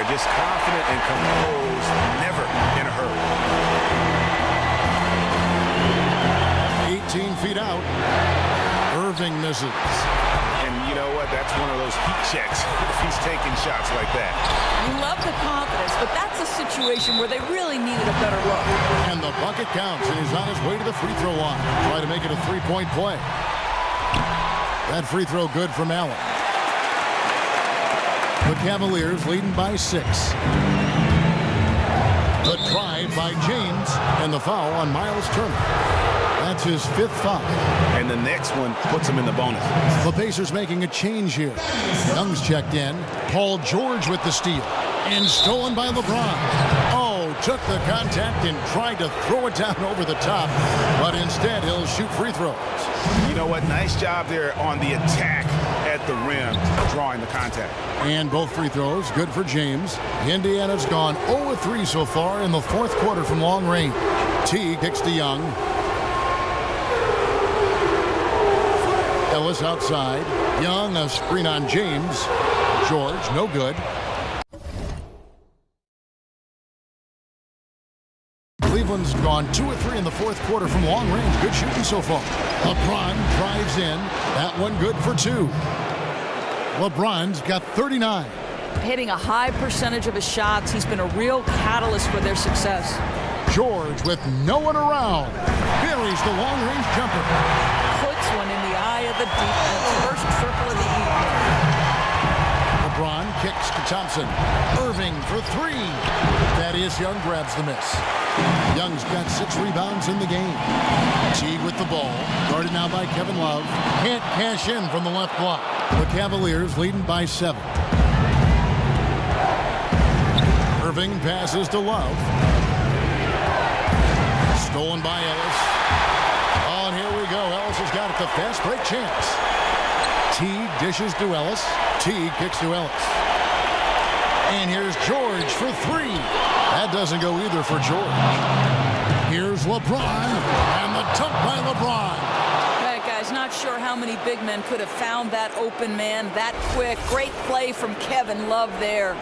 just confident and composed, never in a hurry. 18 feet out. Irving misses. And you know what? That's one of those heat checks if he's taking shots like that. You love the confidence, but that's a situation where they really needed a better look. And the bucket counts, and he's on his way to the free throw line. Try to make it a three-point play. That free throw good from Allen. The Cavaliers leading by 6. The drive by James, and the foul on Miles Turner. That's his 5th foul. And the next one puts him in the bonus. The Pacers making a change here. Young's checked in. Paul George with the steal. And stolen by LeBron. Oh, took the contact and tried to throw it down over the top. But instead, he'll shoot free throws. You know what? Nice job there on the attack at the rim, drawing the contact. And both free throws, good for James. Indiana's gone 0-3 so far in the 4th quarter from long range. T kicks to Young. Ellis outside. Young, a screen on James. George, no good. Cleveland's gone 2-3 in the 4th quarter from long range. Good shooting so far. LeBron drives in. That one good for 2. LeBron's got 39. Hitting a high percentage of his shots. He's been a real catalyst for their success. George with no one around. Buries the long-range jumper. Puts one in the eye of the defense. First triple of the evening. LeBron kicks to Thompson. Irving for 3. Thaddeus Young grabs the miss. Young's got 6 rebounds in the game. Teague with the ball. Guarded now by Kevin Love. Can't cash in from the left block. The Cavaliers leading by 7. Irving passes to Love. Stolen by Ellis. Oh, and here we go. Ellis has got it. The fast break chance. Teague dishes to Ellis. Teague kicks to Ellis. And here's George for 3. That doesn't go either for George. Here's LeBron. And the dunk by LeBron. Hey, guys, not sure how many big men could have found that open man that quick. Great play from Kevin Love there.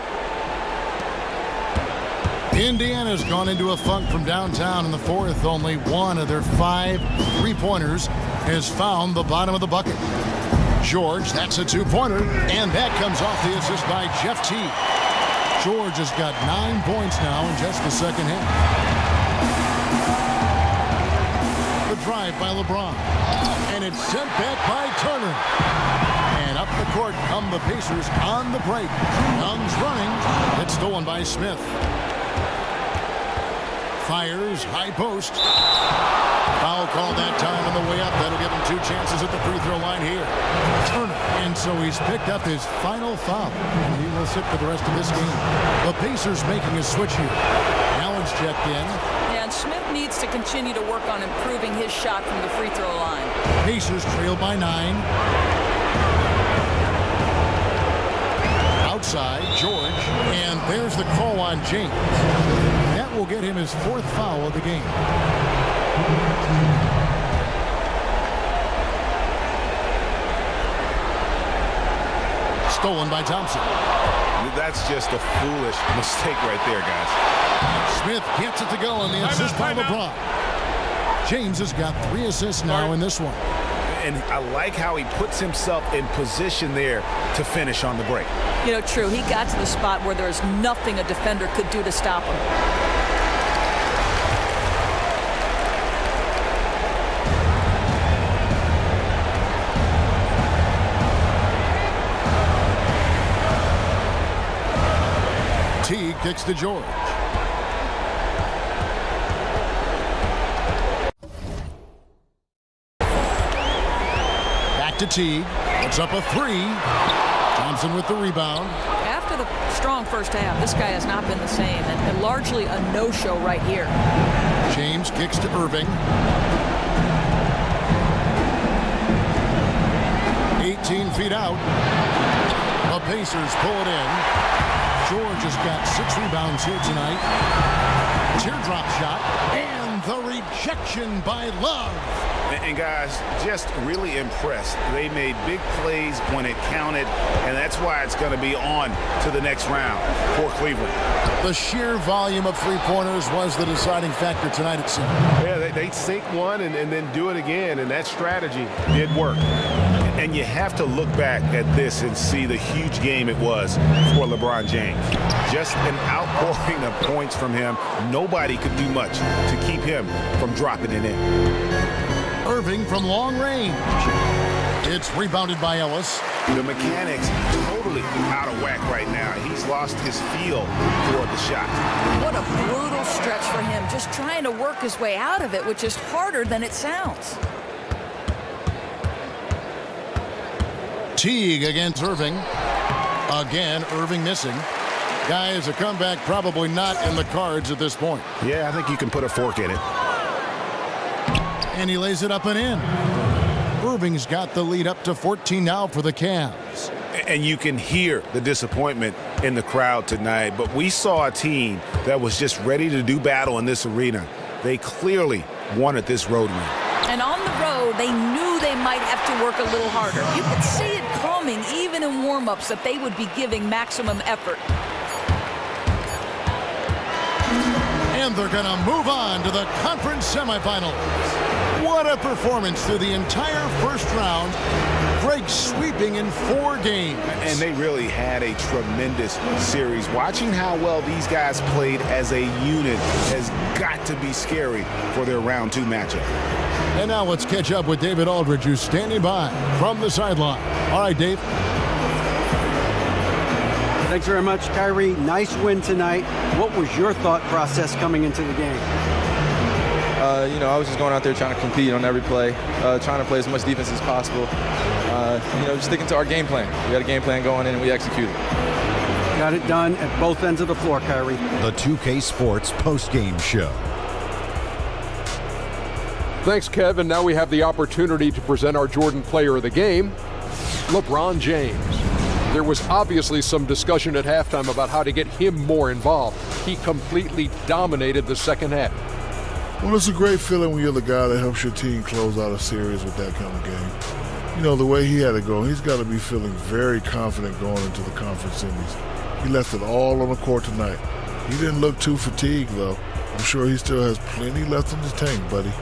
Indiana's gone into a funk from downtown in the 4th. Only one of their 5 three-pointers has found the bottom of the bucket. George, that's a 2-pointer, and that comes off the assist by Jeff Teague. George has got 9 points now in just the second half. The drive by LeBron, and it's sent back by Turner. And up the court come the Pacers on the break. Young's running. It's stolen by Smith. Fires, high post. Foul call that time on the way up. That'll give him 2 chances at the free throw line here. Turner. And so he's picked up his final foul. And he will sit for the rest of this game. The Pacers making a switch here. Allen's checked in. Yeah, and Smith needs to continue to work on improving his shot from the free throw line. Pacers trail by 9. Outside, George. And there's the call on James. That will get him his 4th foul of the game. Stolen by Thompson. That's just a foolish mistake right there, guys. Smith gets it to go on the assist by LeBron. James has got 3 assists now in this one. And I like how he puts himself in position there to finish on the break. You know, true. He got to the spot where there's nothing a defender could do to stop him. Teague kicks to George. Back to Teague. Puts up a 3. Thompson with the rebound. After the strong first half, this guy has not been the same, and largely a no-show right here. James kicks to Irving. 18 feet out. The Pacers pull it in. George has got 6 rebounds here tonight. Teardrop shot. And the rejection by Love. And guys, just really impressed. They made big plays when it counted, and that's why it's going to be on to the next round for Cleveland. The sheer volume of three-pointers was the deciding factor tonight, it seemed. Yeah, they sink one and then do it again, and that strategy did work. And you have to look back at this and see the huge game it was for LeBron James. Just an outpouring of points from him. Nobody could do much to keep him from dropping it in. Irving from long range. It's rebounded by Ellis. The mechanics totally out of whack right now. He's lost his feel for the shot. What a brutal stretch for him, just trying to work his way out of it, which is harder than it sounds. Teague against Irving. Again, Irving missing. Guys, a comeback probably not in the cards at this point. Yeah, I think you can put a fork in it. And he lays it up and in. Irving's got the lead up to 14 now for the Cavs. And you can hear the disappointment in the crowd tonight. But we saw a team that was just ready to do battle in this arena. They clearly wanted this road win. And on the road, they knew they might have to work a little harder. You could see it coming, even in warm-ups, that they would be giving maximum effort. And they're going to move on to the conference semifinals. What a performance through the entire first round. Greg sweeping in 4 games. And they really had a tremendous series. Watching how well these guys played as a unit has got to be scary for their round 2 matchup. And now let's catch up with David Aldridge, who's standing by from the sideline. All right, Dave. Thanks very much, Kyrie. Nice win tonight. What was your thought process coming into the game? I was just going out there trying to compete on every play, trying to play as much defense as possible. Just sticking to our game plan. We had a game plan going in and we executed. Got it done at both ends of the floor, Kyrie. The 2K Sports postgame show. Thanks, Kev. And now we have the opportunity to present our Jordan Player of the Game, LeBron James. There was obviously some discussion at halftime about how to get him more involved. He completely dominated the second half. Well, it's a great feeling when you're the guy that helps your team close out a series with that kind of game. You know, the way he had to go, he's got to be feeling very confident going into the conference semis. He left it all on the court tonight. He didn't look too fatigued, though. I'm sure he still has plenty left in his tank, buddy.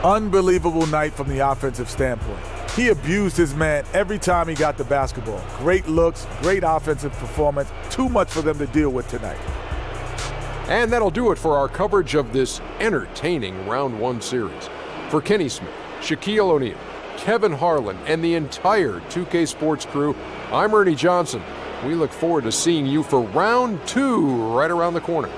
Unbelievable night from the offensive standpoint. He abused his man every time he got the basketball. Great looks, great offensive performance. Too much for them to deal with tonight. And that'll do it for our coverage of this entertaining Round 1 series. For Kenny Smith, Shaquille O'Neal, Kevin Harlan, and the entire 2K Sports crew, I'm Ernie Johnson. We look forward to seeing you for Round 2 right around the corner.